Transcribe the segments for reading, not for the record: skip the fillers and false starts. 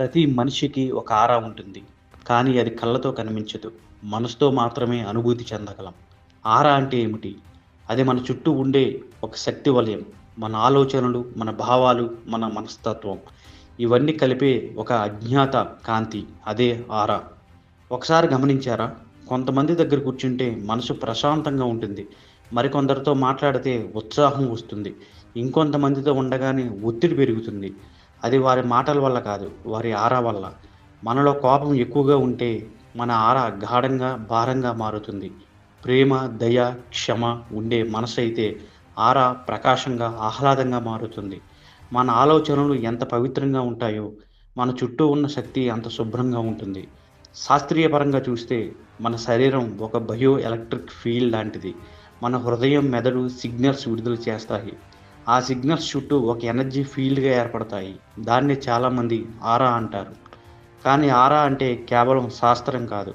ప్రతి మనిషికి ఒక ఆరా ఉంటుంది. కానీ అది కళ్ళతో కనిపించదు. మనసుతో మాత్రమే అనుభూతి చెందగలం. ఆరా అంటే ఏమిటి? అది మన చుట్టూ ఉండే ఒక శక్తి వలయం. మన ఆలోచనలు, మన భావాలు, మన మనస్తత్వం ఇవన్నీ కలిపే ఒక అజ్ఞాత కాంతి. అదే ఆరా. ఒకసారి గమనించారా? కొంతమంది దగ్గర కూర్చుంటే మనసు ప్రశాంతంగా ఉంటుంది. మరికొందరితో మాట్లాడితే ఉత్సాహం వస్తుంది. ఇంకొంతమందితో ఉండగానే ఒత్తిడి పెరుగుతుంది. అది వారి మాటల వల్ల కాదు, వారి ఆరా వల్ల. మనలో కోపం ఎక్కువగా ఉంటే మన ఆరా గాఢంగా, భారంగా మారుతుంది. ప్రేమ, దయ, క్షమ ఉండే మనసైతే ఆరా ప్రకాశంగా, ఆహ్లాదంగా మారుతుంది. మన ఆలోచనలు ఎంత పవిత్రంగా ఉంటాయో, మన చుట్టూ ఉన్న శక్తి అంత శుభ్రంగా ఉంటుంది. శాస్త్రీయ పరంగా చూస్తే మన శరీరం ఒక బయో ఎలక్ట్రిక్ ఫీల్డ్ లాంటిది. మన హృదయం, మెదడు సిగ్నల్స్ విడుదల చేస్తాయి. ఆ సిగ్నల్స్ చుట్టూ ఒక ఎనర్జీ ఫీల్డ్‌గా ఏర్పడతాయి. దాన్నే చాలామంది ఆరా అంటారు. కానీ ఆరా అంటే కేవలం శాస్త్రం కాదు.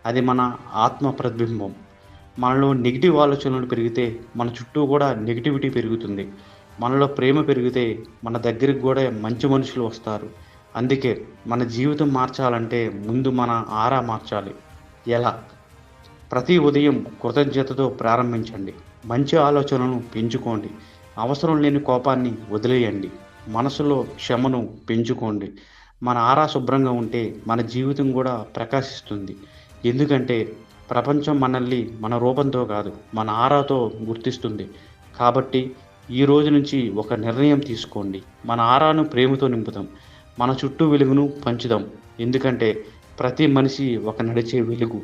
అది మన ఆత్మ ప్రతిబింబం. మనలో నెగెటివ్ ఆలోచనలు పెరిగితే మన చుట్టూ కూడా నెగటివిటీ పెరుగుతుంది. మనలో ప్రేమ పెరిగితే మన దగ్గరికి కూడా మంచి మనుషులు వస్తారు. అందుకే మన జీవితం మార్చాలంటే ముందు మన ఆరా మార్చాలి. ఎలా? ప్రతి ఉదయం కృతజ్ఞతతో ప్రారంభించండి. మంచి ఆలోచనలను పెంచుకోండి. అవసరం లేని కోపాన్ని వదిలేయండి. మనసులో క్షమను పెంచుకోండి. మన ఆరా శుభ్రంగా ఉంటే మన జీవితం కూడా ప్రకాశిస్తుంది. ఎందుకంటే ప్రపంచం మనల్ని మన రూపంతో కాదు, మన ఆరాతో గుర్తిస్తుంది. కాబట్టి ఈ రోజు నుంచి ఒక నిర్ణయం తీసుకోండి. మన ఆరాను ప్రేమతో నింపుదాం. మన చుట్టూ వెలుగును పంచుదాం. ఎందుకంటే ప్రతి మనిషి ఒక నడిచే వెలుగు.